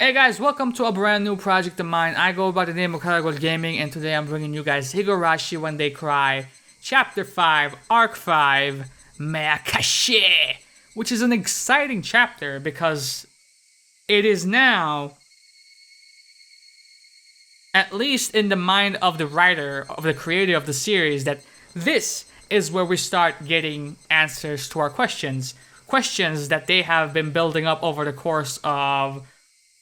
Hey guys, welcome to a brand new project of mine. I go by the name of Karagol Gaming, and today I'm bringing you guys Higurashi When They Cry, Chapter 5, Arc 5, Meakashi, which is an exciting chapter because it is now, at least in the mind of the writer, of the creator of the series, that this is where we start getting answers to our questions. Questions that they have been building up over the course of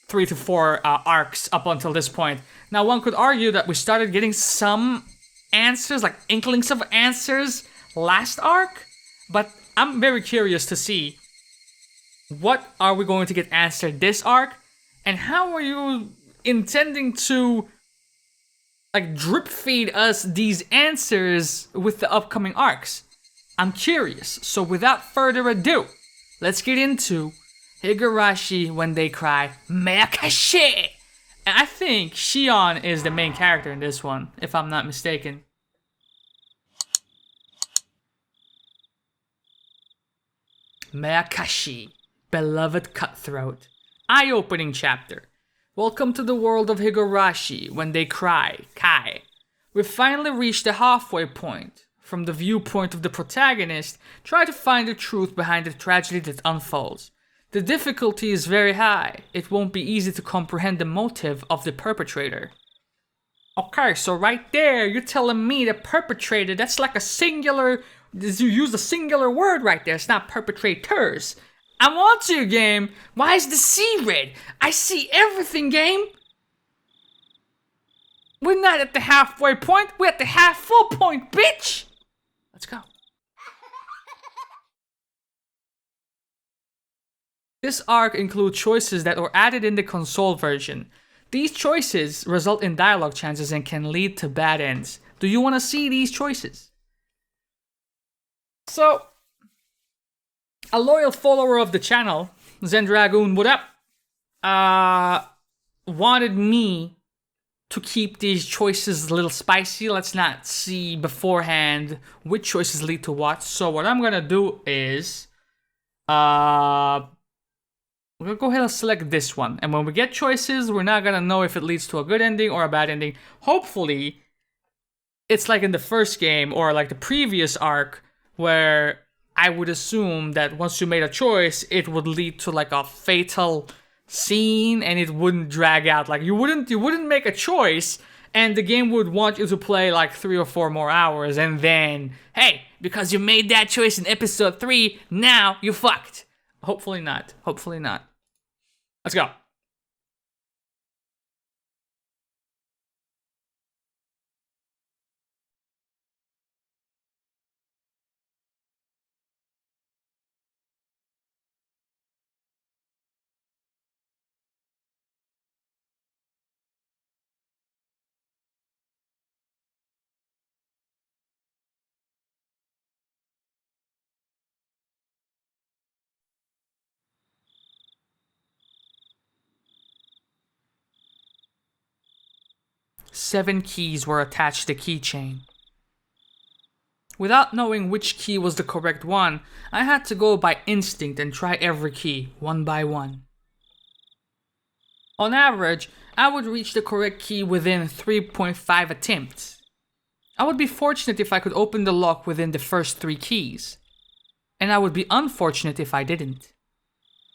3 to 4 arcs up until this point. Now, one could argue that we started getting some answers, like inklings of answers, last arc, but I'm very curious to see what are we going to get answered this arc, and how are you intending to like drip feed us these answers with the upcoming arcs. I'm curious, so without further ado, let's get into Higurashi When They Cry, Meakashi! And I think Shion is the main character in this one, if I'm not mistaken. Meakashi, beloved cutthroat. Eye-opening chapter. Welcome to the world of Higurashi When They Cry, Kai. We've finally reached the halfway point. From the viewpoint of the protagonist, try to find the truth behind the tragedy that unfolds. The difficulty is very high. It won't be easy to comprehend the motive of the perpetrator. Okay, so right there, you're telling me the perpetrator, that's like a singular, you use a singular word right there, it's not perpetrators. I want to, game. Why is the C red? I see everything, game. We're not at the halfway point, we're at the half full point, bitch! Let's go. This arc includes choices that were added in the console version. These choices result in dialogue chances and can lead to bad ends. Do you want to see these choices? So, a loyal follower of the channel, Zendragoon, what up? Wanted me to keep these choices a little spicy. Let's not see beforehand which choices lead to what. So what I'm gonna do is, we're gonna go ahead and select this one. And when we get choices, we're not gonna know if it leads to a good ending or a bad ending. Hopefully, it's like in the first game or like the previous arc where I would assume that once you made a choice, it would lead to like a fatal scene and it wouldn't drag out. Like you wouldn't make a choice and the game would want you to play like 3 or 4 more hours and then, hey, because you made that choice in episode 3, now you're fucked. Hopefully not. Hopefully not. Let's go. Seven keys were attached to the keychain. Without knowing which key was the correct one, I had to go by instinct and try every key, one by one. On average, I would reach the correct key within 3.5 attempts. I would be fortunate if I could open the lock within the first 3 keys. And I would be unfortunate if I didn't.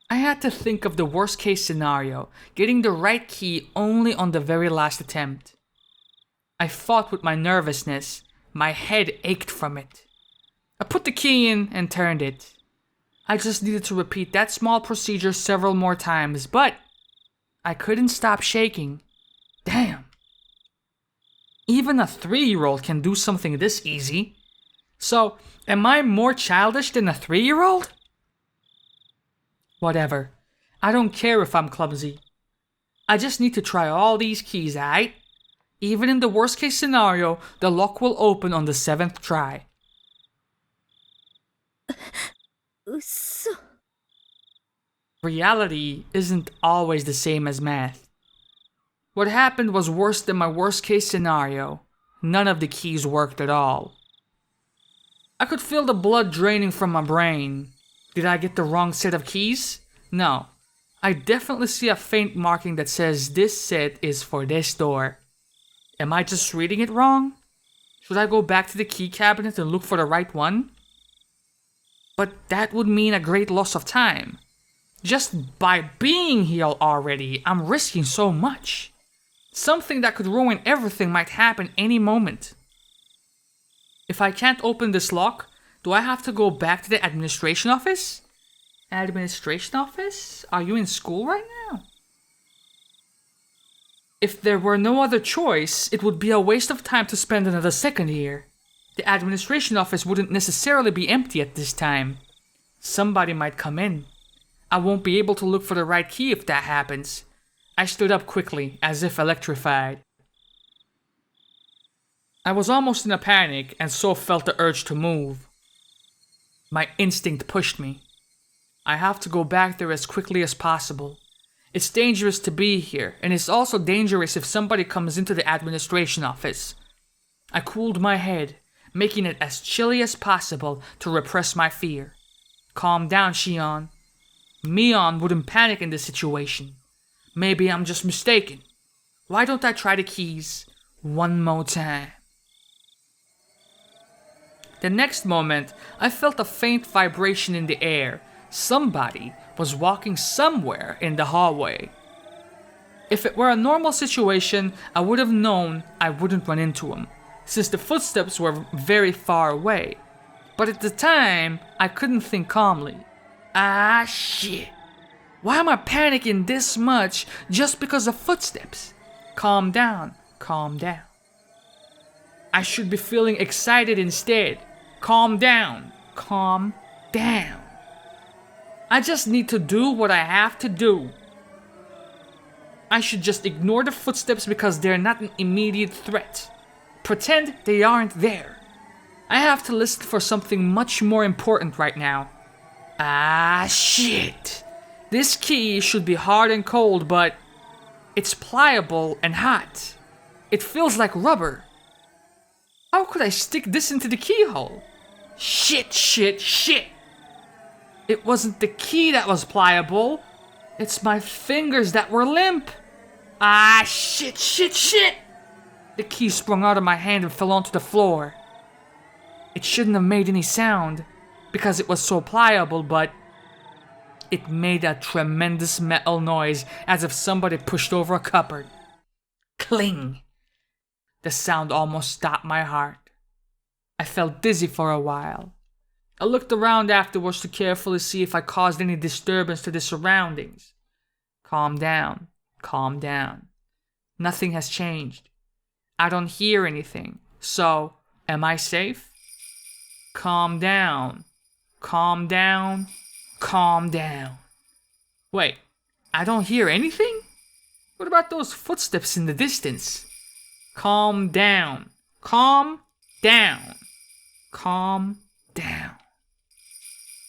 I had to think of the worst case scenario, getting the right key only on the very last attempt. I fought with my nervousness. My head ached from it. I put the key in and turned it. I just needed to repeat that small procedure several more times, but I couldn't stop shaking. Damn. Even a 3-year-old can do something this easy. So, am I more childish than a 3-year-old? Whatever. I don't care if I'm clumsy. I just need to try all these keys, aight? Even in the worst case scenario, the lock will open on the 7th try. Reality isn't always the same as math. What happened was worse than my worst case scenario. None of the keys worked at all. I could feel the blood draining from my brain. Did I get the wrong set of keys? No. I definitely see a faint marking that says this set is for this door. Am I just reading it wrong? Should I go back to the key cabinet and look for the right one? But that would mean a great loss of time. Just by being here already, I'm risking so much. Something that could ruin everything might happen any moment. If I can't open this lock, do I have to go back to the administration office? Administration office? Are you in school right now? If there were no other choice, it would be a waste of time to spend another second here. The administration office wouldn't necessarily be empty at this time. Somebody might come in. I won't be able to look for the right key if that happens. I stood up quickly, as if electrified. I was almost in a panic and so felt the urge to move. My instinct pushed me. I have to go back there as quickly as possible. It's dangerous to be here, and it's also dangerous if somebody comes into the administration office. I cooled my head, making it as chilly as possible to repress my fear. Calm down, Shion. Mion wouldn't panic in this situation. Maybe I'm just mistaken. Why don't I try the keys one more time? The next moment, I felt a faint vibration in the air. Somebody was walking somewhere in the hallway. If it were a normal situation, I would have known I wouldn't run into him, since the footsteps were very far away. But at the time, I couldn't think calmly. Ah, shit. Why am I panicking this much just because of footsteps? Calm down, calm down. I should be feeling excited instead. Calm down, calm down. I just need to do what I have to do. I should just ignore the footsteps because they're not an immediate threat. Pretend they aren't there. I have to listen for something much more important right now. Ah, shit. This key should be hard and cold, but it's pliable and hot. It feels like rubber. How could I stick this into the keyhole? Shit, shit, shit. It wasn't the key that was pliable. It's my fingers that were limp. Ah, shit, shit, shit. The key sprung out of my hand and fell onto the floor. It shouldn't have made any sound because it was so pliable, but it made a tremendous metal noise as if somebody pushed over a cupboard. Cling! The sound almost stopped my heart. I felt dizzy for a while. I looked around afterwards to carefully see if I caused any disturbance to the surroundings. Calm down, calm down. Nothing has changed. I don't hear anything, so am I safe? Calm down, calm down, calm down. Wait, I don't hear anything? What about those footsteps in the distance? Calm down, calm down, calm down.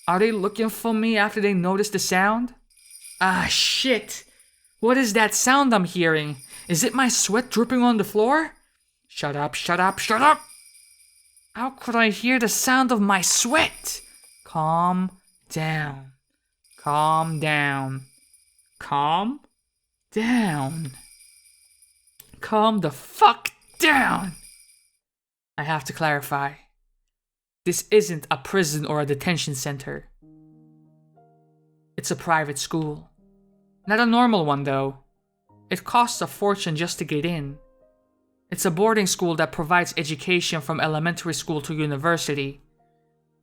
Are they looking for me after they notice the sound? Ah, shit. What is that sound I'm hearing? Is it my sweat dripping on the floor? Shut up, shut up, shut up! How could I hear the sound of my sweat? Calm down. Calm down. Calm down. Calm the fuck down! I have to clarify. This isn't a prison or a detention center. It's a private school. Not a normal one, though. It costs a fortune just to get in. It's a boarding school that provides education from elementary school to university.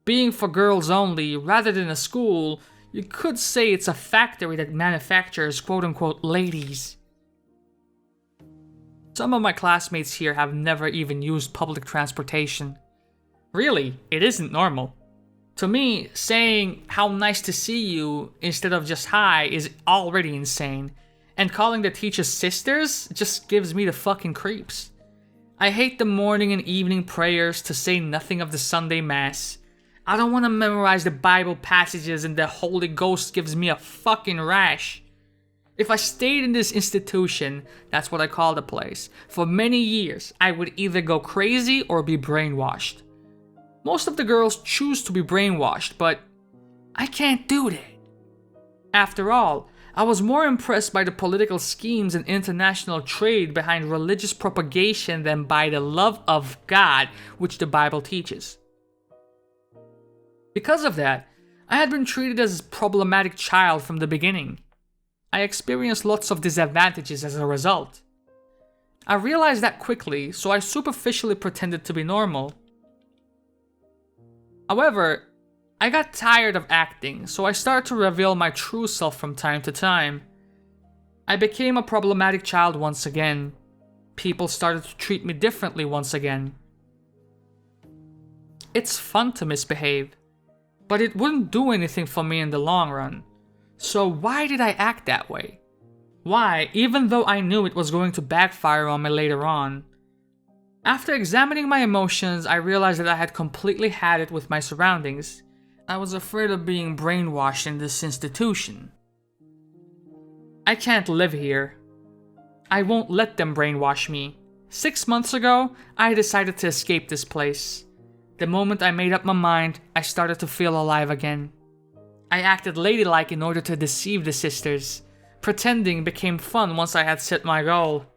Being for girls only, rather than a school, you could say it's a factory that manufactures quote-unquote ladies. Some of my classmates here have never even used public transportation. Really, it isn't normal. To me, saying how nice to see you instead of just hi is already insane, and calling the teachers sisters just gives me the fucking creeps. I hate the morning and evening prayers, to say nothing of the Sunday Mass. I don't want to memorize the Bible passages and the Holy Ghost gives me a fucking rash. If I stayed in this institution, that's what I call the place, for many years, I would either go crazy or be brainwashed. Most of the girls choose to be brainwashed, but I can't do that. After all, I was more impressed by the political schemes and international trade behind religious propagation than by the love of God, which the Bible teaches. Because of that, I had been treated as a problematic child from the beginning. I experienced lots of disadvantages as a result. I realized that quickly, so I superficially pretended to be normal. However, I got tired of acting, so I started to reveal my true self from time to time. I became a problematic child once again. People started to treat me differently once again. It's fun to misbehave, but it wouldn't do anything for me in the long run. So why did I act that way? Why, even though I knew it was going to backfire on me later on? After examining my emotions, I realized that I had completely had it with my surroundings. I was afraid of being brainwashed in this institution. I can't live here. I won't let them brainwash me. 6 months ago, I decided to escape this place. The moment I made up my mind, I started to feel alive again. I acted ladylike in order to deceive the sisters. Pretending became fun once I had set my goal.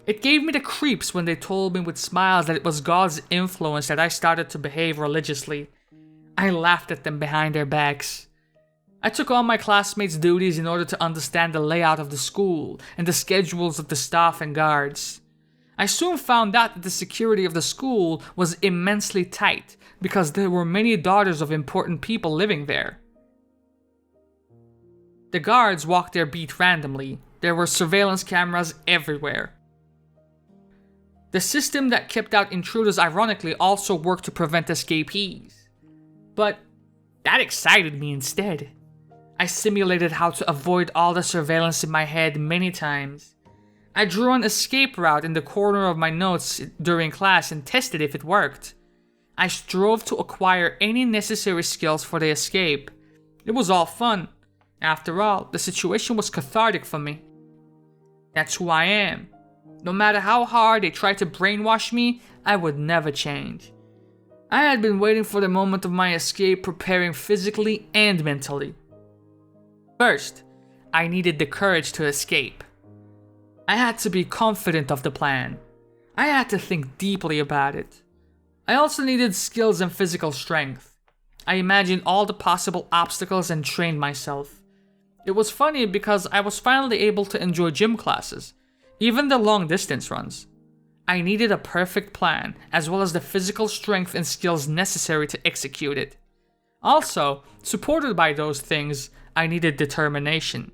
It gave me the creeps when they told me with smiles that it was God's influence that I started to behave religiously. I laughed at them behind their backs. I took on my classmates' duties in order to understand the layout of the school and the schedules of the staff and guards. I soon found out that the security of the school was immensely tight because there were many daughters of important people living there. The guards walked their beat randomly. There were surveillance cameras everywhere. The system that kept out intruders ironically also worked to prevent escapees. But that excited me instead. I simulated how to avoid all the surveillance in my head many times. I drew an escape route in the corner of my notes during class and tested if it worked. I strove to acquire any necessary skills for the escape. It was all fun. After all, the situation was cathartic for me. That's who I am. No matter how hard they tried to brainwash me, I would never change. I had been waiting for the moment of my escape, preparing physically and mentally. First, I needed the courage to escape. I had to be confident of the plan. I had to think deeply about it. I also needed skills and physical strength. I imagined all the possible obstacles and trained myself. It was funny because I was finally able to enjoy gym classes, even the long distance runs. I needed a perfect plan, as well as the physical strength and skills necessary to execute it. Also, supported by those things, I needed determination.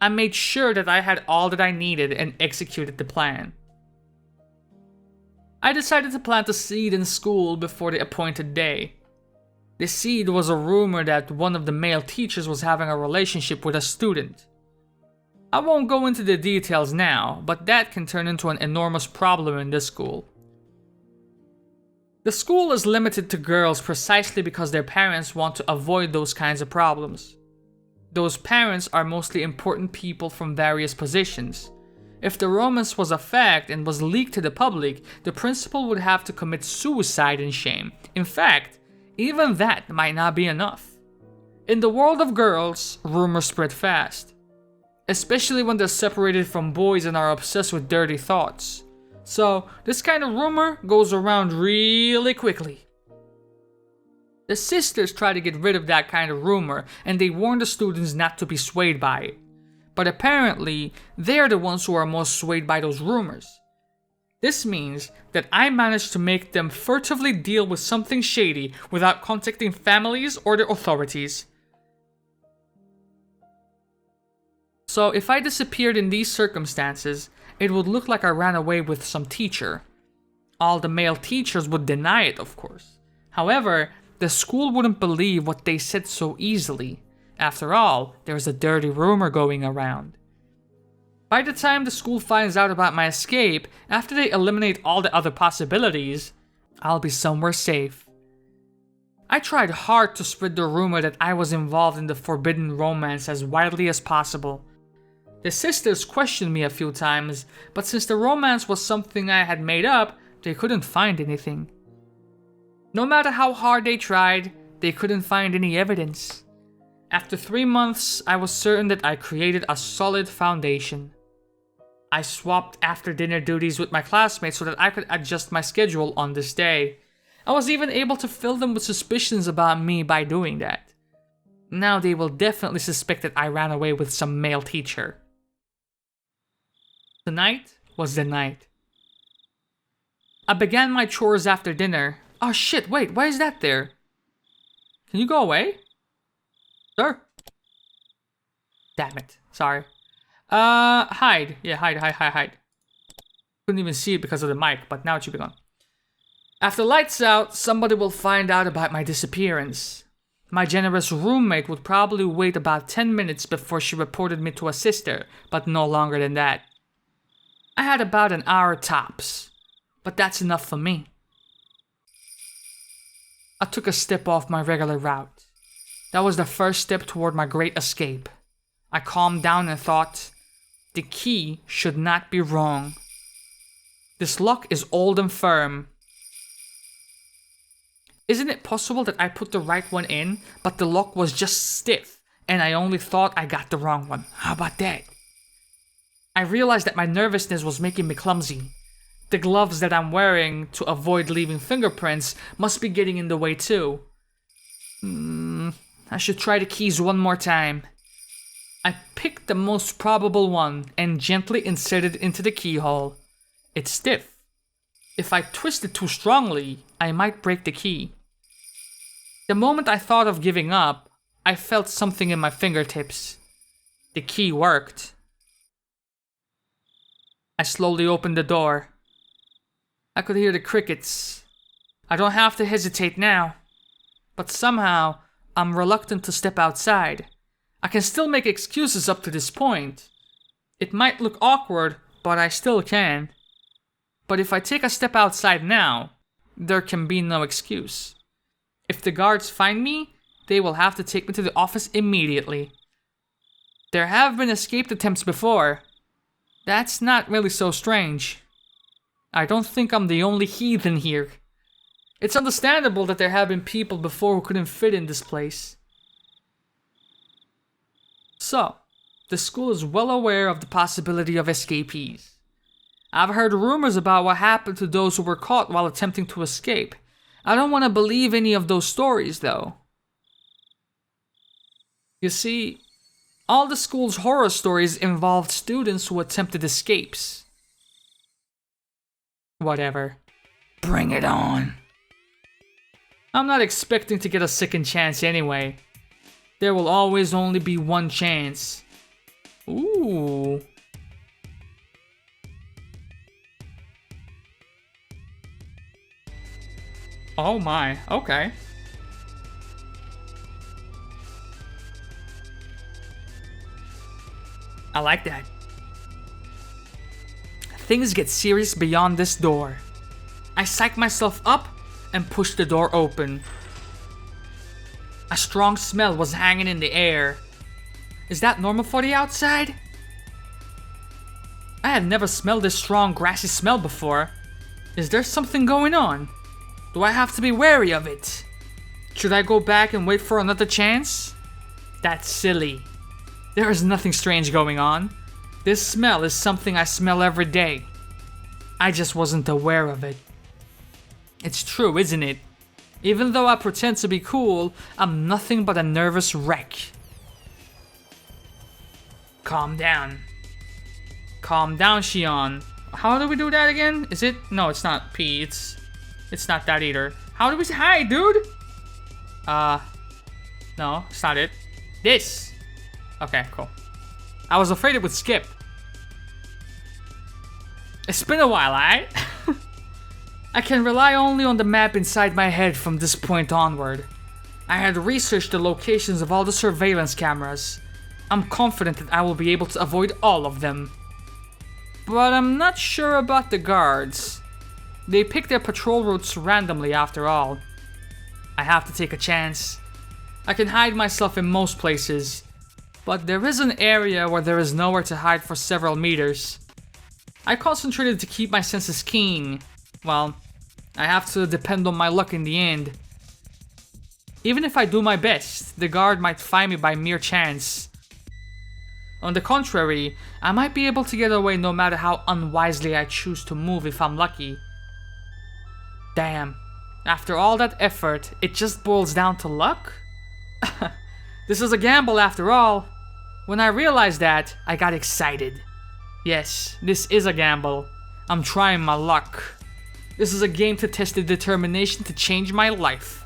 I made sure that I had all that I needed and executed the plan. I decided to plant a seed in school before the appointed day. The seed was a rumor that one of the male teachers was having a relationship with a student. I won't go into the details now, but that can turn into an enormous problem in this school. The school is limited to girls precisely because their parents want to avoid those kinds of problems. Those parents are mostly important people from various positions. If the romance was a fact and was leaked to the public, the principal would have to commit suicide in shame. In fact, even that might not be enough. In the world of girls, rumors spread fast. Especially when they're separated from boys and are obsessed with dirty thoughts. So, this kind of rumor goes around really quickly. The sisters try to get rid of that kind of rumor, and they warn the students not to be swayed by it. But apparently, they're the ones who are most swayed by those rumors. This means that I managed to make them furtively deal with something shady without contacting families or the authorities. So if I disappeared in these circumstances, it would look like I ran away with some teacher. All the male teachers would deny it, of course. However, the school wouldn't believe what they said so easily. After all, there's a dirty rumor going around. By the time the school finds out about my escape, after they eliminate all the other possibilities, I'll be somewhere safe. I tried hard to spread the rumor that I was involved in the forbidden romance as widely as possible. The sisters questioned me a few times, but since the romance was something I had made up, they couldn't find anything. No matter how hard they tried, they couldn't find any evidence. After 3 months, I was certain that I created a solid foundation. I swapped after dinner duties with my classmates so that I could adjust my schedule on this day. I was even able to fill them with suspicions about me by doing that. Now they will definitely suspect that I ran away with some male teacher. Tonight was the night. I began my chores after dinner. Oh shit, wait, why is that there? Can you go away? Sir? Damn it, sorry. Hide. Yeah, hide. Couldn't even see it because of the mic, but now it should be gone. After lights out, somebody will find out about my disappearance. My generous roommate would probably wait about 10 minutes before she reported me to a sister, but no longer than that. I had about an hour tops, but that's enough for me. I took a step off my regular route. That was the first step toward my great escape. I calmed down and thought, the key should not be wrong. This lock is old and firm. Isn't it possible that I put the right one in, but the lock was just stiff, and I only thought I got the wrong one? How about that? I realized that my nervousness was making me clumsy. The gloves that I'm wearing to avoid leaving fingerprints must be getting in the way too. I should try the keys one more time. I picked the most probable one and gently inserted it into the keyhole. It's stiff. If I twist it too strongly, I might break the key. The moment I thought of giving up, I felt something in my fingertips. The key worked. I slowly opened the door. I could hear the crickets. I don't have to hesitate now. But somehow, I'm reluctant to step outside. I can still make excuses up to this point. It might look awkward, but I still can. But if I take a step outside now, there can be no excuse. If the guards find me, they will have to take me to the office immediately. There have been escape attempts before. That's not really so strange. I don't think I'm the only heathen here. It's understandable that there have been people before who couldn't fit in this place. So, the school is well aware of the possibility of escapees. I've heard rumors about what happened to those who were caught while attempting to escape. I don't want to believe any of those stories, though. You see, all the school's horror stories involved students who attempted escapes. Whatever. Bring it on. I'm not expecting to get a second chance anyway. There will always only be one chance. Ooh. Oh my, okay. I like that. Things get serious beyond this door. I psych myself up and push the door open. A strong smell was hanging in the air. Is that normal for the outside? I have never smelled this strong grassy smell before. Is there something going on? Do I have to be wary of it? Should I go back and wait for another chance? That's silly. There is nothing strange going on. This smell is something I smell every day. I just wasn't aware of it. It's true, isn't it? Even though I pretend to be cool, I'm nothing but a nervous wreck. Calm down. Calm down, Shion. How do we do that again? Is it? No, it's not P. It's not that either. How do we say hi, dude? No, it's not it. This. Okay, cool. I was afraid it would skip. It's been a while, alright? I can rely only on the map inside my head from this point onward. I had researched the locations of all the surveillance cameras. I'm confident that I will be able to avoid all of them. But I'm not sure about the guards. They pick their patrol routes randomly after all. I have to take a chance. I can hide myself in most places, but there is an area where there is nowhere to hide for several meters. I concentrated to keep my senses keen. Well, I have to depend on my luck in the end. Even if I do my best, the guard might find me by mere chance. On the contrary, I might be able to get away no matter how unwisely I choose to move if I'm lucky. Damn, after all that effort, it just boils down to luck? This is a gamble after all. When I realized that, I got excited. Yes, this is a gamble. I'm trying my luck. This is a game to test the determination to change my life.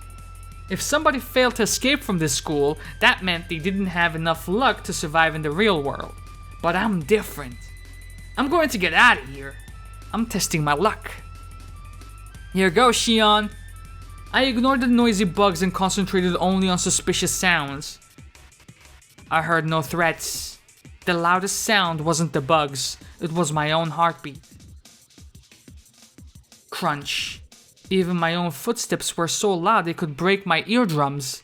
If somebody failed to escape from this school, that meant they didn't have enough luck to survive in the real world. But I'm different. I'm going to get out of here. I'm testing my luck. Here goes, Shion. I ignored the noisy bugs and concentrated only on suspicious sounds. I heard no threats. The loudest sound wasn't the bugs, it was my own heartbeat. Crunch. Even my own footsteps were so loud they could break my eardrums.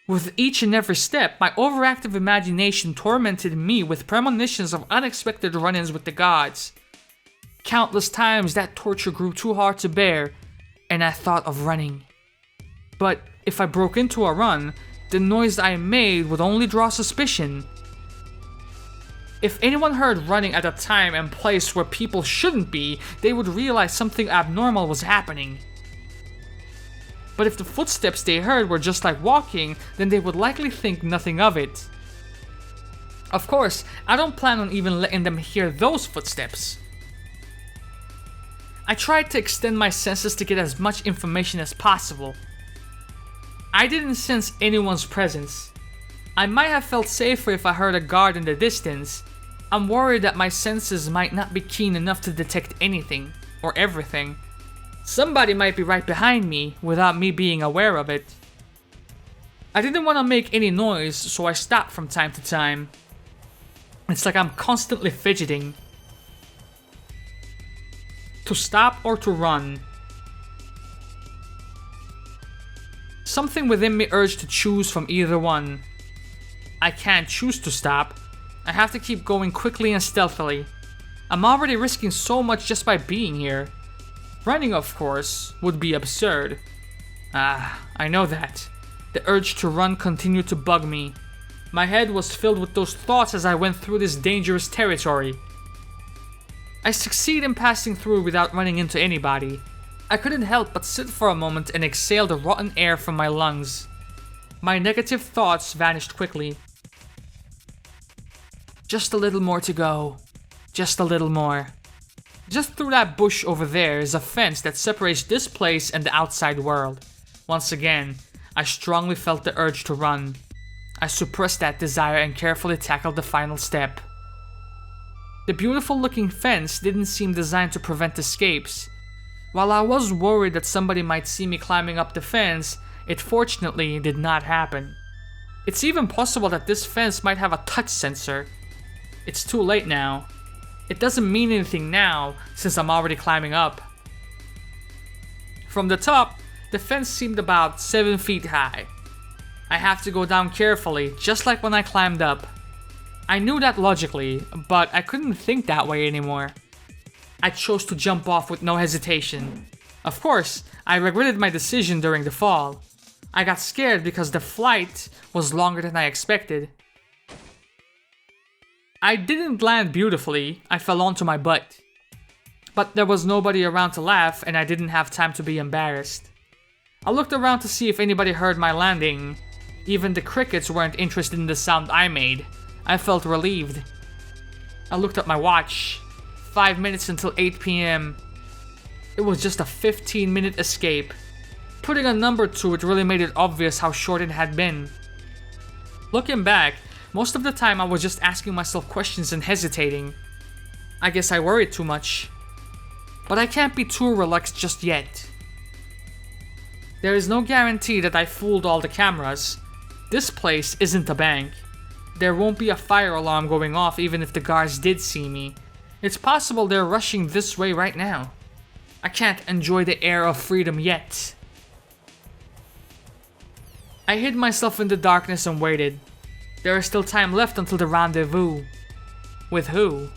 With each and every step, my overactive imagination tormented me with premonitions of unexpected run-ins with the gods. Countless times that torture grew too hard to bear, and I thought of running. But if I broke into a run, the noise I made would only draw suspicion. If anyone heard running at a time and place where people shouldn't be, they would realize something abnormal was happening. But if the footsteps they heard were just like walking, then they would likely think nothing of it. Of course, I don't plan on even letting them hear those footsteps. I tried to extend my senses to get as much information as possible. I didn't sense anyone's presence. I might have felt safer if I heard a guard in the distance. I'm worried that my senses might not be keen enough to detect anything, or everything. Somebody might be right behind me without me being aware of it. I didn't want to make any noise, so I stopped from time to time. It's like I'm constantly fidgeting. To stop or to run. Something within me urged to choose from either one. I can't choose to stop. I have to keep going quickly and stealthily. I'm already risking so much just by being here. Running, of course, would be absurd. I know that. The urge to run continued to bug me. My head was filled with those thoughts as I went through this dangerous territory. I succeed in passing through without running into anybody. I couldn't help but sit for a moment and exhale the rotten air from my lungs. My negative thoughts vanished quickly. Just a little more to go. Just a little more. Just through that bush over there is a fence that separates this place and the outside world. Once again, I strongly felt the urge to run. I suppressed that desire and carefully tackled the final step. The beautiful looking fence didn't seem designed to prevent escapes. While I was worried that somebody might see me climbing up the fence, it fortunately did not happen. It's even possible that this fence might have a touch sensor. It's too late now. It doesn't mean anything now, since I'm already climbing up. From the top, the fence seemed about 7 feet high. I have to go down carefully, just like when I climbed up. I knew that logically, but I couldn't think that way anymore. I chose to jump off with no hesitation. Of course, I regretted my decision during the fall. I got scared because the flight was longer than I expected. I didn't land beautifully, I fell onto my butt. But there was nobody around to laugh and I didn't have time to be embarrassed. I looked around to see if anybody heard my landing. Even the crickets weren't interested in the sound I made. I felt relieved. I looked at my watch. 5 minutes until 8 p.m. It was just a 15-minute escape. Putting a number to it really made it obvious how short it had been. Looking back, most of the time I was just asking myself questions and hesitating. I guess I worried too much. But I can't be too relaxed just yet. There is no guarantee that I fooled all the cameras. This place isn't a bank. There won't be a fire alarm going off even if the guards did see me. It's possible they're rushing this way right now. I can't enjoy the air of freedom yet. I hid myself in the darkness and waited. There is still time left until the rendezvous. With who?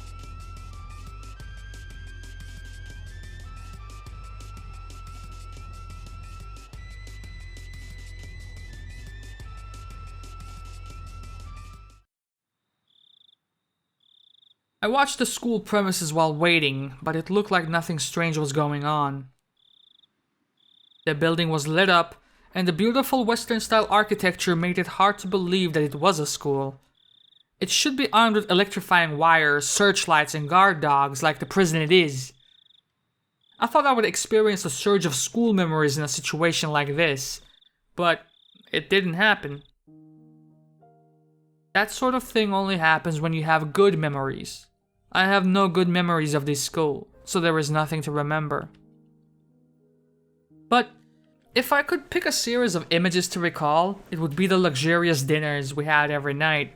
I watched the school premises while waiting, but it looked like nothing strange was going on. The building was lit up, and the beautiful Western-style architecture made it hard to believe that it was a school. It should be armed with electrifying wires, searchlights, and guard dogs like the prison it is. I thought I would experience a surge of school memories in a situation like this, but it didn't happen. That sort of thing only happens when you have good memories. I have no good memories of this school, so there is nothing to remember. But if I could pick a series of images to recall, it would be the luxurious dinners we had every night.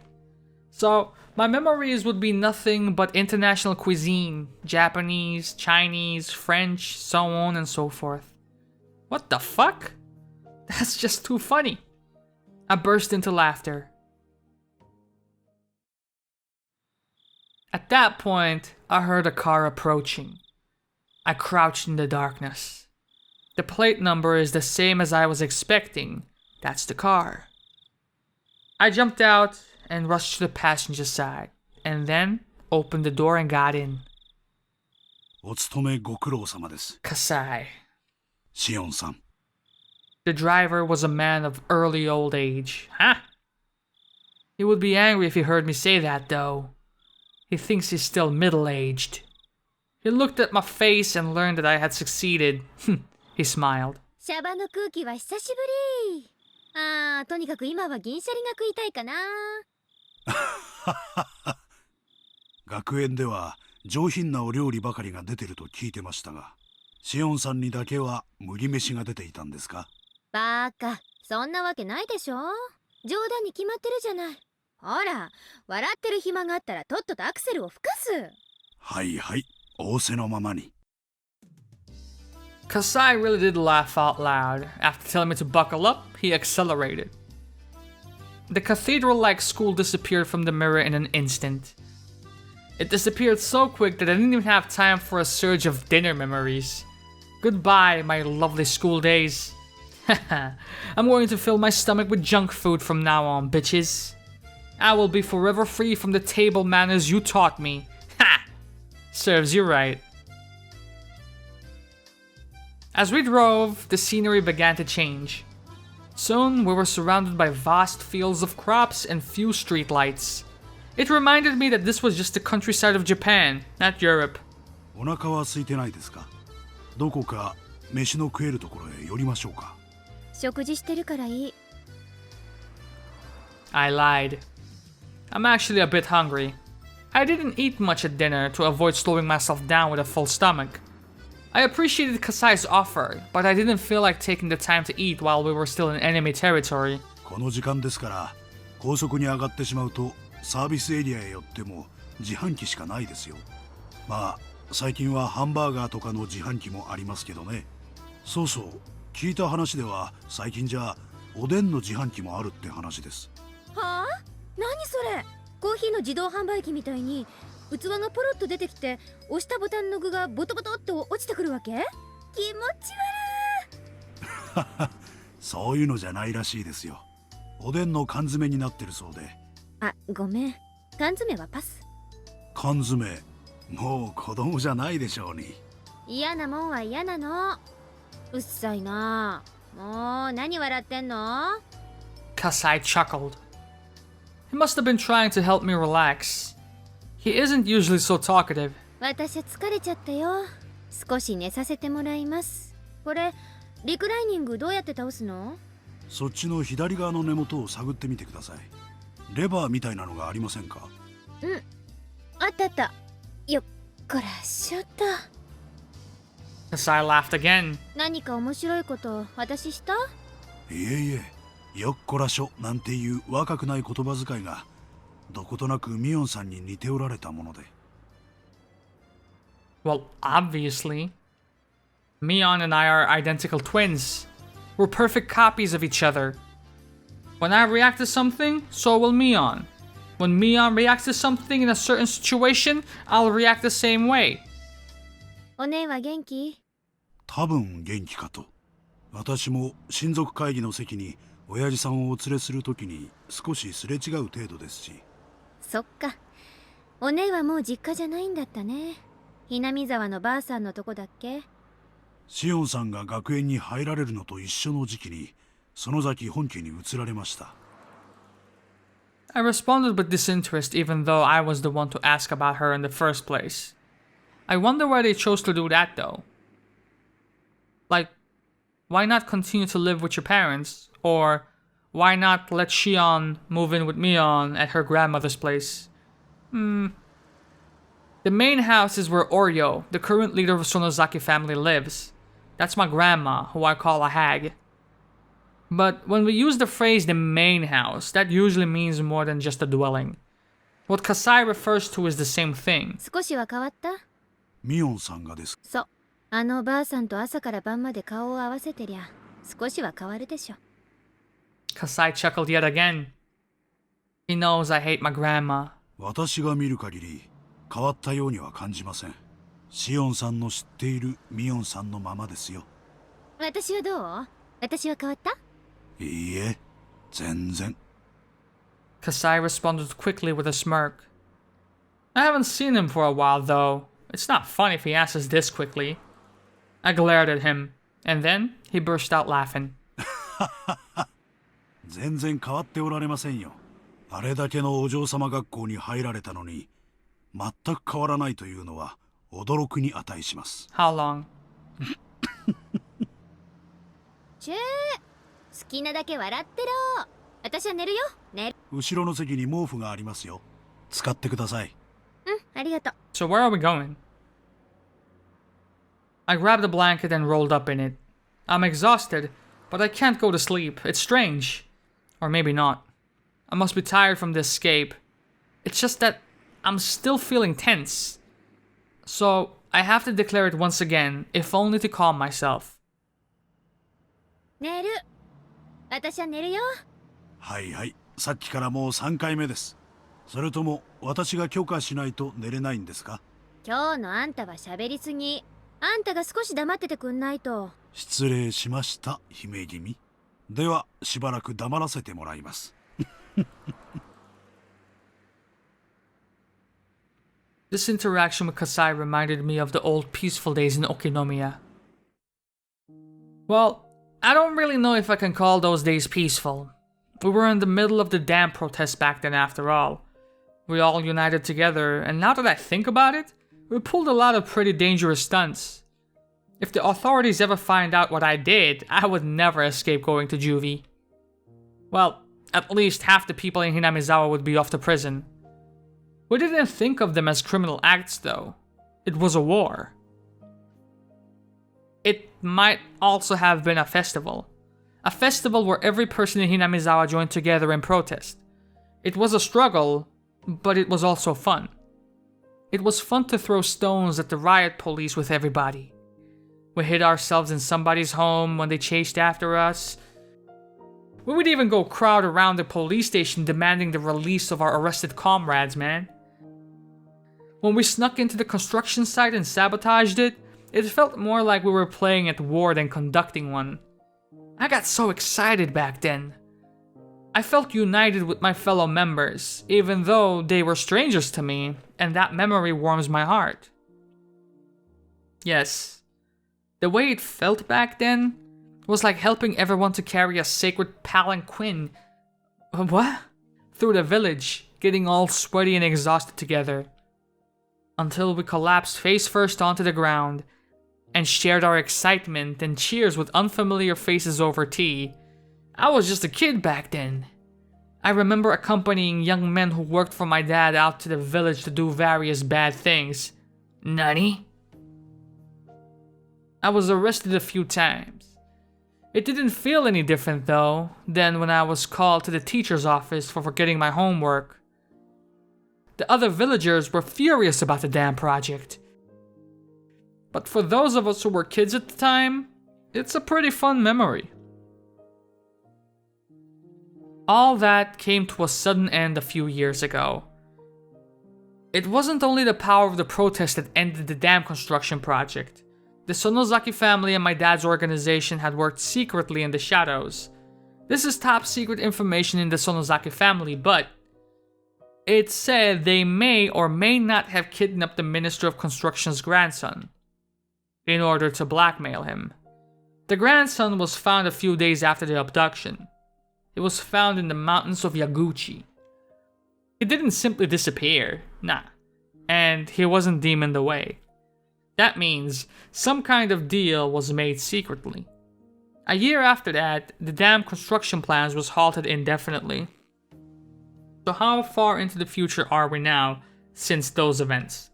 So, my memories would be nothing but international cuisine, Japanese, Chinese, French, so on and so forth. What the fuck? That's just too funny. I burst into laughter. At that point, I heard a car approaching. I crouched in the darkness. The plate number is the same as I was expecting. That's the car. I jumped out and rushed to the passenger side, and then opened the door and got in. お勤めご苦労様です。 Kasai. シオンさん。 The driver was a man of early old age. Huh? He would be angry if he heard me say that, though. He thinks he's still middle-aged. He looked at my face and learned that I had succeeded. He smiled. シャバの空気は久しぶり。とにかく今は銀シャリが食いたいかな。学園では上品なお料理ばかりが出てると聞いてましたが、シオンさんにだけは麦飯が出ていたんですか？バカ、そんなわけないでしょ。冗談に決まってるじゃない。ほら、笑ってる暇があったらとっととアクセルを吹かす。はいはい、仰せのままに。Kasai really did laugh out loud. After telling me to buckle up, he accelerated. The cathedral-like school disappeared from the mirror in an instant. It disappeared so quick that I didn't even have time for a surge of dinner memories. Goodbye, my lovely school days. I'm going to fill my stomach with junk food from now on, bitches. I will be forever free from the table manners you taught me. Ha! Serves you right. As we drove, the scenery began to change. Soon, we were surrounded by vast fields of crops and few streetlights. It reminded me that this was just the countryside of Japan, not Europe. お腹は空いてないですか？どこか飯の食えるところへ寄りましょうか？食事してるからいい。I lied. I'm actually a bit hungry. I didn't eat much at dinner to avoid slowing myself down with a full stomach. I appreciated Kasai's offer, but I didn't feel like taking the time to eat while we were still in enemy territory. この時間ですから、高速に上がってしまうとサービスエリアへ寄っても自販機しかないですよ。まあ、最近はハンバーガーとかの自販機もありますけどね。そうそう、聞いた話では最近じゃおでんの自販機もあるって話です。はあ？何それ？コーヒーの自動販売機みたいに器がポロッと出てきて押したボタンの具がボトボトって落ちてくるわけ？気持ち悪い。そういうのじゃないらしいですよ。おでんの缶詰になってるそうで。ごめん。缶詰はパス。缶詰、もう子供じゃないでしょうに。嫌なもんは嫌なの。うっさいな。もう何笑ってんの？ Kasai chuckled. He must have been trying to help me relax. He isn't usually so talkative. 私疲れちゃったよ。少し寝させてもらいます。これ、リクライニングどうやって倒すの？そっちの左側の根元を探ってみてください。レバーみたいなのがありませんか？うん。あったあった。よっこらしょっと。Kasai laughed again. 何か面白いこと私した？いえいえ、よっこらしょなんていう若くない言葉遣いがどことなくミオンさんに似ておられたもので。Well, obviously. Mion and I are identical twins. We're perfect copies of each other. When I react to something, so will Mion. When Mion reacts to something in a certain situation, I'll react the same way. お姉は元気？多分元気かと。私も親族会議の席に親父さんをお連れするときに少しすれ違う程度ですし。そっか。お姉はもう実家じゃないんだったね。Hinamizawaのばあさんのとこだっけ？シオンさんが学園に入られるのと一緒の時期に園崎本家に移られました。 I responded with disinterest even though I was the one to ask about her in the first place. I wonder why they chose to do that though. Like, why not continue to live with your parents? Or why not let Shion move in with Mion at her grandmother's place? The main house is where Oryo, the current leader of the Sonozaki family, lives. That's my grandma, who I call a hag. But when we use the phrase the main house, that usually means more than just a dwelling. What Kasai refers to is the same thing. 少しは変わった？ミオンさんがです。そう。あのばあさんと朝から晩まで顔を合わせてりゃ、少しは変わるでしょ。Kasai chuckled yet again. He knows I hate my grandma. 私が見る限り変わったようには感じません。シオンさんの知っているミオンさんのままですよ。私はどう？私は変わった？いいえ、全然。Kasai responded quickly with a smirk. I haven't seen him for a while though. It's not fun if he asks us this quickly. I glared at him, and then he burst out laughing. 全然変わっておられませんよ。あれだけのお嬢様学校に入られたのに全く変わらないというのは驚くに値します。 How long? チェー、好きなだけ笑ってろ。私は寝るよ。寝る。後ろの席に毛布がありますよ。使ってください。ありがとう。 So where are we going? I grabbed a blanket and rolled up in it. I'm exhausted, but I can't go to sleep. It's strange. Or maybe not. I must be tired from this escape. It's just that I'm still feeling tense. So I have to declare it once again, if only to calm myself. 寝る。私は寝るよ。はいはい、さっきからもう3回目です。それとも私が許可しないと寝れないんですか？今日のあんたは喋りすぎ。あんたが少し黙っててくんないと。失礼しました、姫君。ではしばらく黙らせてもらいます。This interaction with Kasai reminded me of the old peaceful days in Okinomiya. Well, I don't really know if I can call those days peaceful. We were in the middle of the dam protest back then after all. We all united together, and now that I think about it, we pulled a lot of pretty dangerous stunts. If the authorities ever find out what I did, I would never escape going to juvie. Well, at least half the people in Hinamizawa would be off to prison. We didn't think of them as criminal acts though. It was a war. It might also have been a festival. A festival where every person in Hinamizawa joined together in protest. It was a struggle, but it was also fun. It was fun to throw stones at the riot police with everybody. We hid ourselves in somebody's home when they chased after us. We would even go crowd around the police station demanding the release of our arrested comrades, man. When we snuck into the construction site and sabotaged it, it felt more like we were playing at war than conducting one. I got so excited back then. I felt united with my fellow members, even though they were strangers to me, and that memory warms my heart. Yes, the way it felt back then was like helping everyone to carry a sacred palanquin. What? Through the village, getting all sweaty and exhausted together. Until we collapsed face first onto the ground and shared our excitement and cheers with unfamiliar faces over tea. I was just a kid back then. I remember accompanying young men who worked for my dad out to the village to do various bad things. Nani? I was arrested a few times. It didn't feel any different though than when I was called to the teacher's office for forgetting my homework. The other villagers were furious about the damn project. But for those of us who were kids at the time, it's a pretty fun memory. All that came to a sudden end a few years ago. It wasn't only the power of the protest that ended the dam construction project. The Sonozaki family and my dad's organization had worked secretly in the shadows. This is top secret information in the Sonozaki family, but It said they may or may not have kidnapped the Minister of Construction's grandson in order to blackmail him. The grandson was found a few days after the abduction. He was found in the mountains of Yaguchi. He didn't simply disappear, nah, and he wasn't demoned away. That means some kind of deal was made secretly. A year after that, the dam construction plans was halted indefinitely. So how far into the future are we now since those events?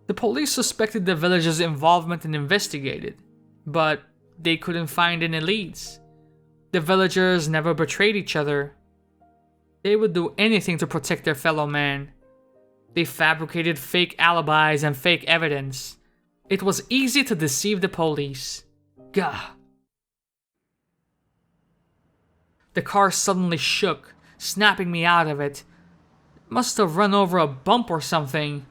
The police suspected the village's involvement and investigated, but they couldn't find any leads. The villagers never betrayed each other. They would do anything to protect their fellow man. They fabricated fake alibis and fake evidence. It was easy to deceive the police. Gah. The car suddenly shook, snapping me out of it. Must have run over a bump or something.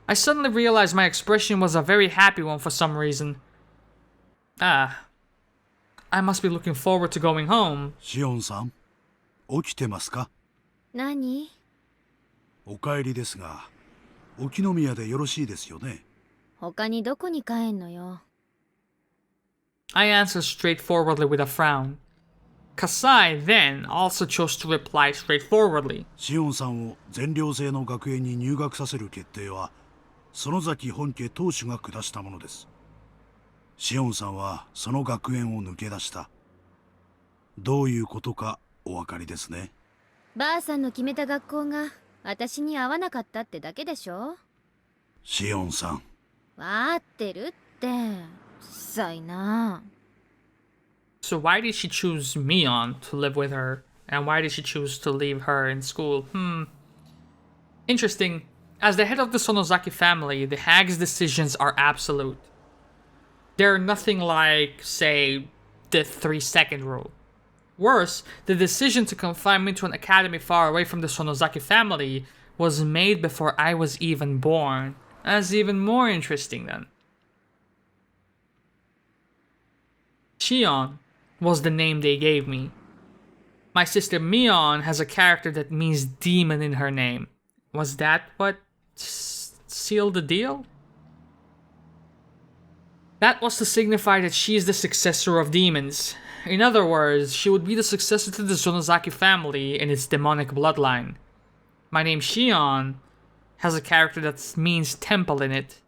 I suddenly realized my expression was a very happy one for some reason. I must be looking forward to going home. シオンさん、起きてますか？何？お帰りですが、沖宮でよろしいですよね。他にどこに帰んのよ。I answered straightforwardly with a frown. Kasai then also chose to reply straightforwardly. シオンさんを全寮制の学園に入学させる決定は、園崎本家当主が下したものです。シオンさんはその学園を抜け出した。どういうことかお分かりですね。ばあさんの決めた学校が私に合わなかったってだけでしょ。シオンさん。わーってるって。さいな。So why did she choose Mion to live with her? And why did she choose to leave her in school? Interesting. As the head of the Sonozaki family, the hag's decisions are absolute. They're nothing like, say, the 3-second rule. Worse, the decision to confine me to an academy far away from the Sonozaki family was made before I was even born. That's even more interesting then. Shion was the name they gave me. My sister Mion has a character that means demon in her name. Was that what sealed the deal? That was to signify that she is the successor of demons. In other words, she would be the successor to the Sonozaki family in its demonic bloodline. My name Shion has a character that means temple in it.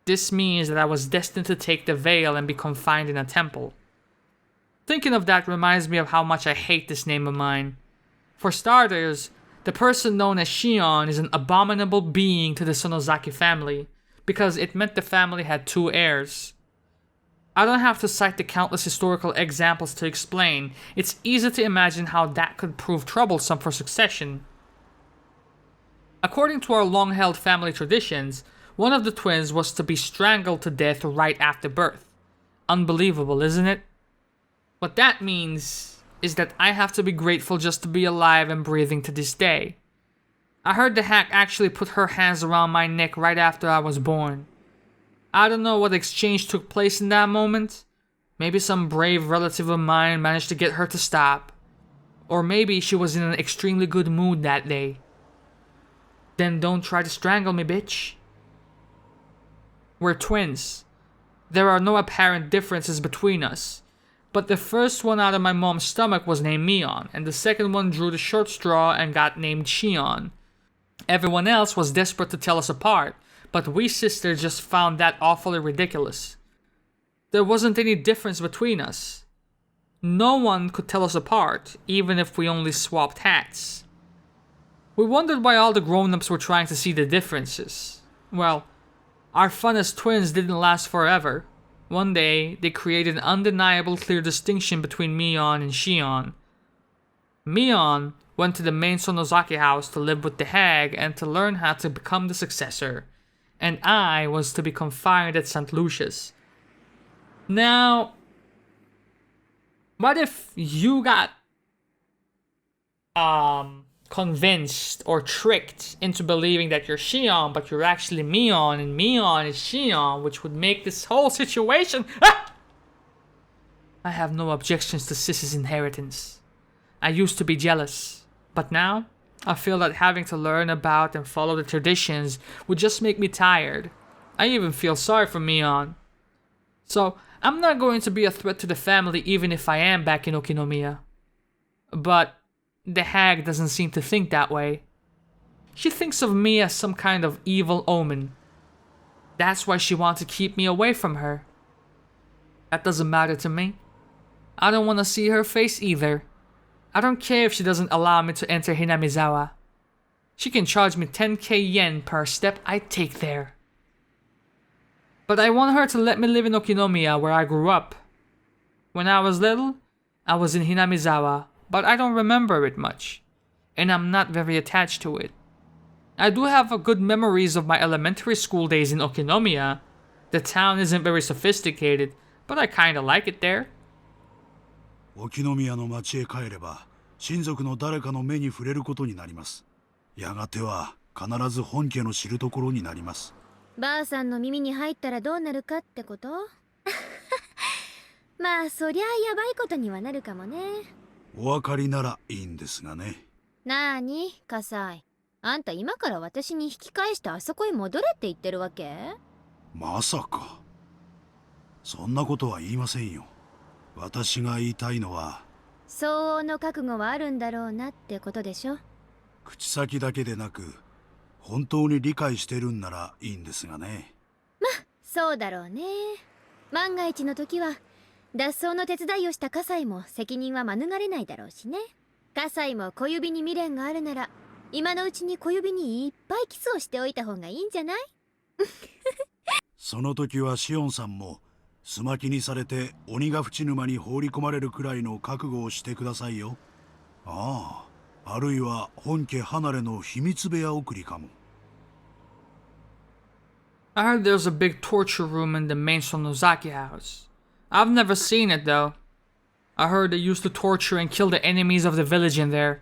This means that I was destined to take the veil and be confined in a temple. Thinking of that reminds me of how much I hate this name of mine. For starters, the person known as Shion is an abominable being to the Sonozaki family, because it meant the family had 2 heirs. I don't have to cite the countless historical examples to explain. It's easy to imagine how that could prove troublesome for succession. According to our long-held family traditions, one of the twins was to be strangled to death right after birth. Unbelievable, isn't it? What that means is that I have to be grateful just to be alive and breathing to this day. I heard the hack actually put her hands around my neck right after I was born. I don't know what exchange took place in that moment. Maybe some brave relative of mine managed to get her to stop. Or maybe she was in an extremely good mood that day. Then don't try to strangle me, bitch. We're twins. There are no apparent differences between us. But the first one out of my mom's stomach was named Mion, and the second one drew the short straw and got named Shion. Everyone else was desperate to tell us apart, but we sisters just found that awfully ridiculous. There wasn't any difference between us. No one could tell us apart, even if we only swapped hats. We wondered why all the grown-ups were trying to see the differences. Well, our fun as twins didn't last forever. One day, they created an undeniable clear distinction between Mion and Shion. Mion went to the main Sonozaki house to live with the hag and to learn how to become the successor, and I was to be confined at St. Lucia's. Now, what if you got convinced or tricked into believing that you're Shion, but you're actually Mion, and Mion is Shion, which would make this whole situation... I have no objections to Sis's inheritance. I used to be jealous. But now, I feel that having to learn about and follow the traditions would just make me tired. I even feel sorry for Mion. So, I'm not going to be a threat to the family even if I am back in Okinomiya. But the hag doesn't seem to think that way. She thinks of me as some kind of evil omen. That's why she wants to keep me away from her. That doesn't matter to me. I don't want to see her face either. I don't care if she doesn't allow me to enter Hinamizawa. She can charge me 10k yen per step I take there. But I want her to let me live in Okinomiya where I grew up. When I was little, I was in Hinamizawa, but I don't remember it much, and I'm not very attached to it. I do have good memories of my elementary school days in Okinomiya. The town isn't very sophisticated, but I kinda like it there. 沖宮の町へ帰れば親族の誰かの目に触れることになります。やがては必ず本家の知るところになります。ばあさんの耳に入ったらどうなるかってこと？まあそりゃあやばいことにはなるかもね。お分かりならいいんですがね。なーに、カサイ。あんた今から私に引き返してあそこへ戻れって言ってるわけ？まさか。そんなことは言いませんよ。私が言いたいのは相応の覚悟はあるんだろうなってことでしょ。口先だけでなく本当に理解してるんならいいんですがね。まあそうだろうね。万が一の時は脱走の手伝いをした葛西も責任は免れないだろうしね。葛西も小指に未練があるなら今のうちに小指にいっぱいキスをしておいた方がいいんじゃない？その時はシオンさんもすまきにされて鬼が淵沼に放り込まれるくらいの覚悟をしてくださいよ。ああ、あるいは本家離れの秘密部屋送りかも。I heard there's a big torture room in the main Sonozaki house. I've never seen it though. I heard they used to torture and kill the enemies of the village in there.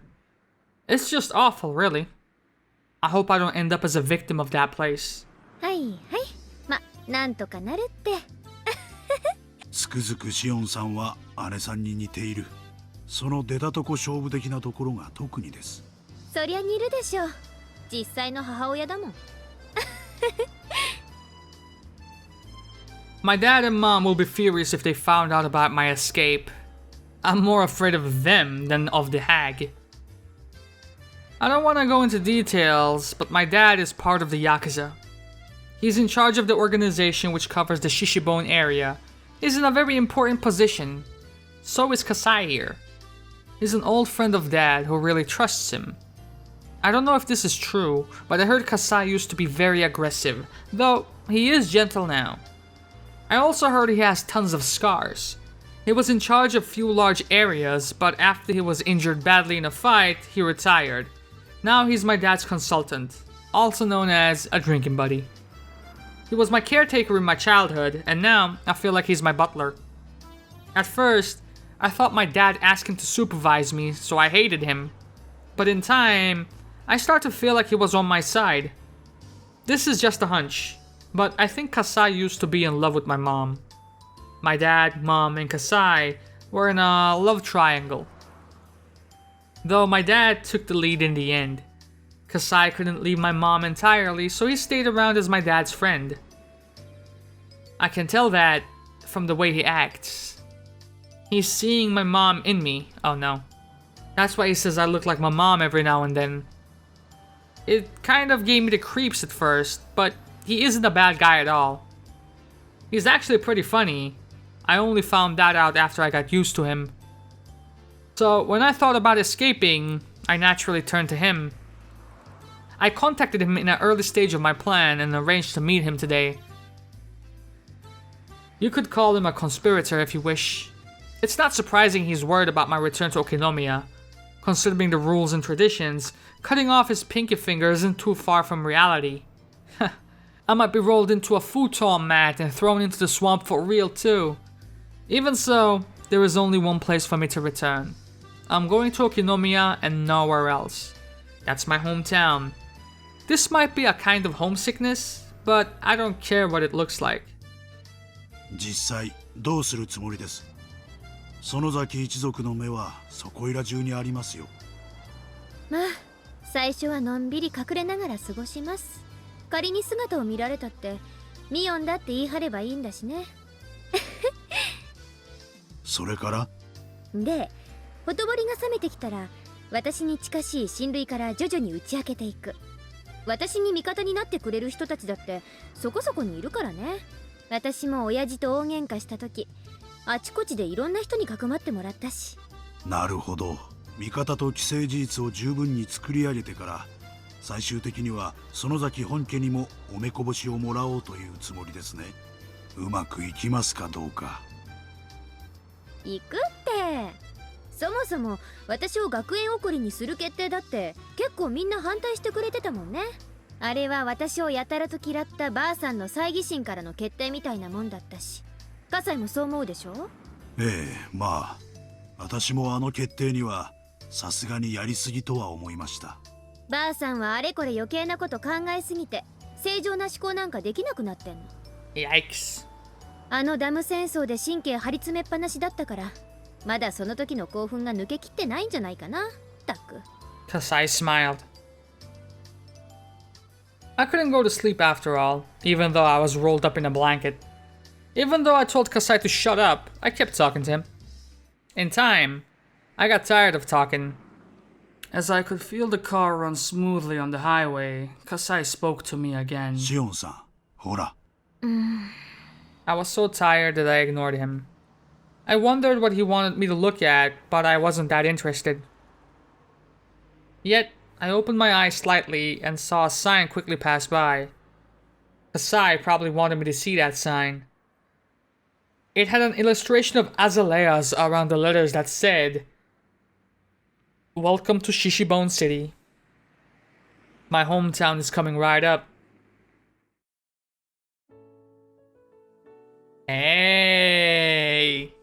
It's just awful, really. I hope I don't end up as a victim of that place. はいはい。ま、なんとかなるって。つくづくシオンさんは姉さんに似ている。その出たとこ勝負的なところが特にです。そりゃ似るでしょ。実際の母親だもん。My dad and mom will be furious if they found out about my escape. I'm more afraid of them than of the hag. I don't want to go into details, but my dad is part of the Yakuza. He's in charge of the organization which covers the Shishibone area. He's in a very important position. So is Kasai here. He's an old friend of Dad who really trusts him. I don't know if this is true, but I heard Kasai used to be very aggressive, though he is gentle now. I also heard he has tons of scars. He was in charge of few large areas, but after he was injured badly in a fight, he retired. Now he's my dad's consultant, also known as a drinking buddy. He was my caretaker in my childhood, and now I feel like he's my butler. At first, I thought my dad asked him to supervise me, so I hated him. But in time, I start to feel like he was on my side. This is just a hunch, but I think Kasai used to be in love with my mom. My dad, mom, and Kasai were in a love triangle. Though my dad took the lead in the end. Kasai couldn't leave my mom entirely, so he stayed around as my dad's friend. I can tell that from the way he acts. He's seeing my mom in me. Oh no. That's why he says I look like my mom every now and then. It kind of gave me the creeps at first, but he isn't a bad guy at all. He's actually pretty funny. I only found that out after I got used to him. So when I thought about escaping, I naturally turned to him. I contacted him in an early stage of my plan and arranged to meet him today. You could call him a conspirator if you wish. It's not surprising he's worried about my return to Okinomiya. Considering the rules and traditions, cutting off his pinky finger isn't too far from reality. I might be rolled into a futon mat and thrown into the swamp for real too. Even so, there is only one place for me to return. I'm going to Okinomiya and nowhere else. That's my hometown. This might be a kind of homesickness, but I don't care what it looks like. 実際どうするつもりです？園崎一族の目はそこいら中にありますよ。まあ最初はのんびり隠れながら過ごします。仮に姿を見られたってミオンだって言い張ればいいんだしね。それからでほとぼりが冷めてきたら私に近しい親類から徐々に打ち明けていく。私に味方になってくれる人たちだってそこそこにいるからね。私も親父と大喧嘩した時あちこちでいろんな人にかくまってもらったし。なるほど。味方と既成事実を十分に作り上げてから最終的には園崎本家にもおめこぼしをもらおうというつもりですね。うまくいきますかどうか。行くって。そもそも私を学園送りにする決定だって結構みんな反対してくれてたもんね。あれは私をやたらと嫌ったばあさんの猜疑心からの決定みたいなもんだったし、葛西もそう思うでしょ。ええ、まあ私もあの決定にはさすがにやりすぎとは思いました。ばあさんはあれこれ余計なこと考えすぎて正常な思考なんかできなくなってんの。Yikes. あのダム戦争で神経張り詰めっぱなしだったからまだその時の興奮が抜けきってないんじゃないかな。たく。Kasai smiled. I couldn't go to sleep after all, even though I was rolled up in a blanket. Even though I told Kasai to shut up, I kept talking to him. In time, I got tired of talking. As I could feel the car run smoothly on the highway, Kasai spoke to me again. シオンさん、ほら。I was so tired that I ignored him. I wondered what he wanted me to look at, but I wasn't that interested. Yet, I opened my eyes slightly and saw a sign quickly pass by. Kasai probably wanted me to see that sign. It had an illustration of azaleas around the letters that said, "Welcome to Shishibone City. My hometown is coming right up." Hey!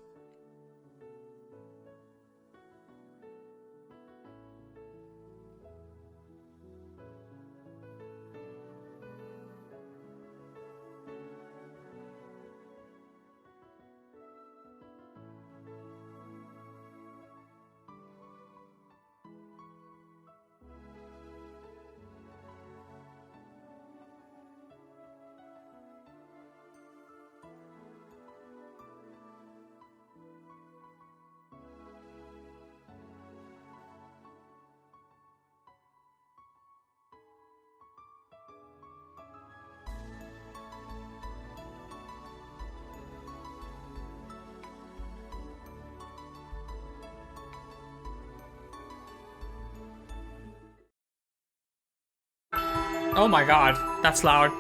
Oh my god, that's loud.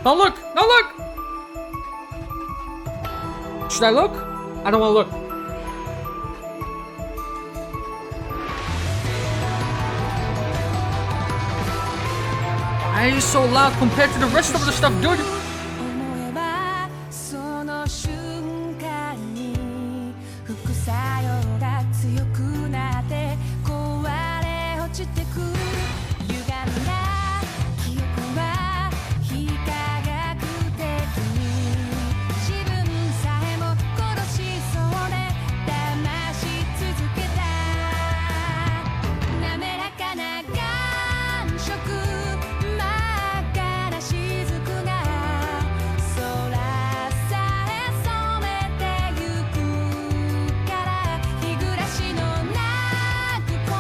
Don't look! Don't look! Should I look? I don't want to look. Why are you so loud compared to the rest of the stuff, dude? 思えばその瞬間に副作用が強くなって壊れ落ちてく歪んだ記憶は非科学的に自分さえも殺しそうで騙し続けた滑らかな感触真っ赤な雫が空さえ染めてゆくから日暮らしの泣く頃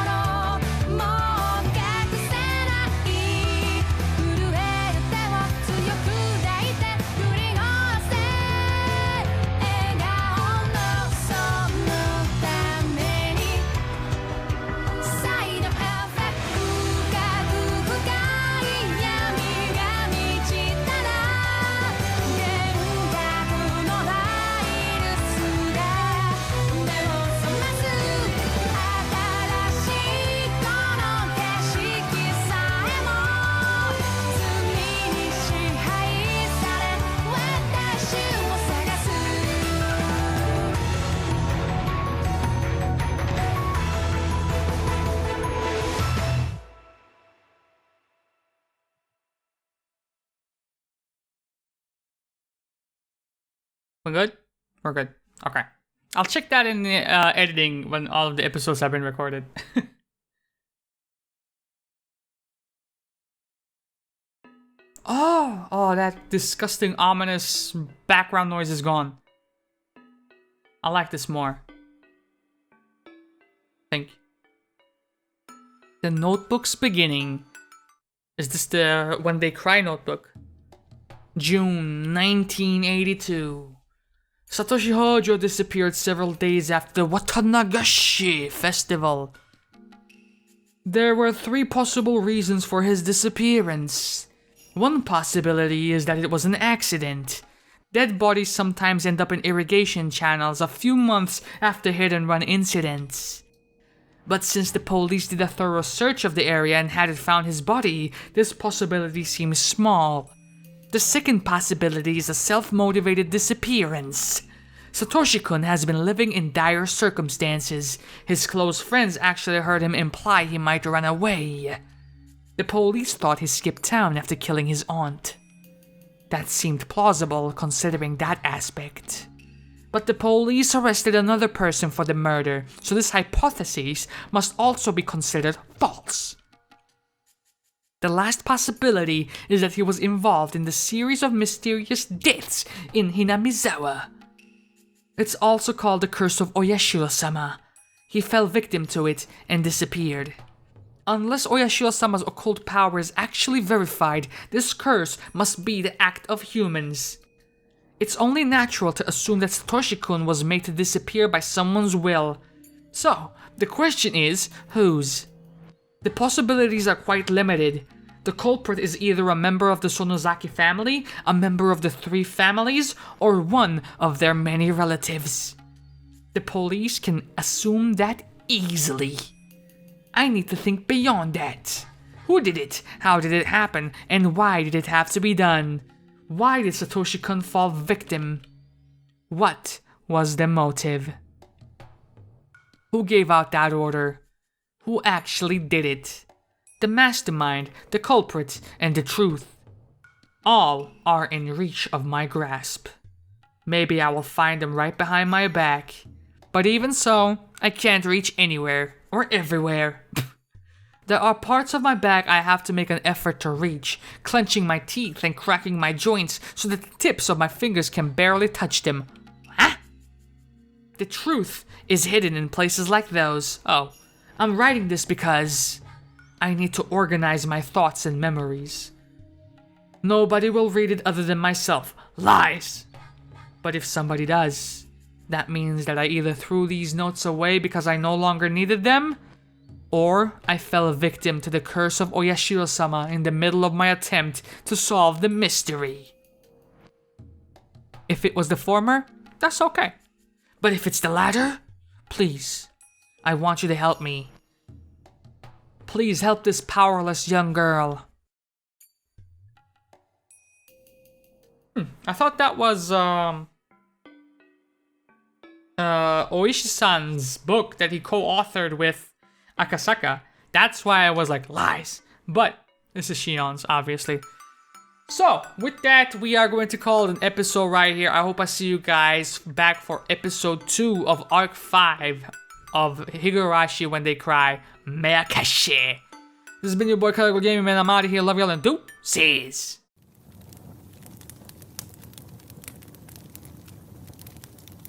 もう隠せない震える手を強く抱いて振り下ろせ笑顔のそのためにサイドエフェクト深く深い闇が満ちたら幻覚のバイルスが目を覚ます新しいこの景色さえも罪に支配され私を探すWe're good? We're good. Okay. I'll check that in the editing when all of the episodes have been recorded. Oh, that disgusting, ominous background noise is gone. I like this more. Think. The notebook's beginning. Is this the When They Cry notebook? June 1982. Satoshi Hojo disappeared several days after the Watanagashi festival. There were 3 possible reasons for his disappearance. One possibility is that it was an accident. Dead bodies sometimes end up in irrigation channels a few months after hit-and-run incidents. But since the police did a thorough search of the area and hadn't found his body, this possibility seems small. The second possibility is a self-motivated disappearance. Satoshi-kun has been living in dire circumstances. His close friends actually heard him imply he might run away. The police thought he skipped town after killing his aunt. That seemed plausible considering that aspect. But the police arrested another person for the murder, so this hypothesis must also be considered false. The last possibility is that he was involved in the series of mysterious deaths in Hinamizawa. It's also called the Curse of Oyashiro-sama. He fell victim to it and disappeared. Unless Oyashiro-sama's occult power is actually verified, this curse must be the act of humans. It's only natural to assume that Satoshi-kun was made to disappear by someone's will. So, the question is, whose? The possibilities are quite limited. The culprit is either a member of the Sonozaki family, a member of the 3 families, or one of their many relatives. The police can assume that easily. I need to think beyond that. Who did it? How did it happen? And why did it have to be done? Why did Satoshi-kun fall victim? What was the motive? Who gave out that order? Who actually did it? The mastermind, the culprit, and the truth. All are in reach of my grasp. Maybe I will find them right behind my back. But even so, I can't reach anywhere or everywhere. There are parts of my back I have to make an effort to reach, clenching my teeth and cracking my joints so that the tips of my fingers can barely touch them. Huh? The truth is hidden in places like those. Oh, I'm writing this because I need to organize my thoughts and memories. Nobody will read it other than myself. Lies! But if somebody does, that means that I either threw these notes away because I no longer needed them, or I fell victim to the curse of Oyashiro-sama in the middle of my attempt to solve the mystery. If it was the former, that's okay. But if it's the latter, please, I want you to help me. Please help this powerless young girl. I thought that was Oishi-san's book that he co-authored with Akasaka. That's why I was like, lies. But this is Shion's, obviously. So, with that, we are going to call it an episode right here. I hope I see you guys back for episode 2 of Arc 5 of Higurashi When They Cry, Meakashi. This has been your boy Karagol Gaming, man. I'm out of here. Love y'all and deuces.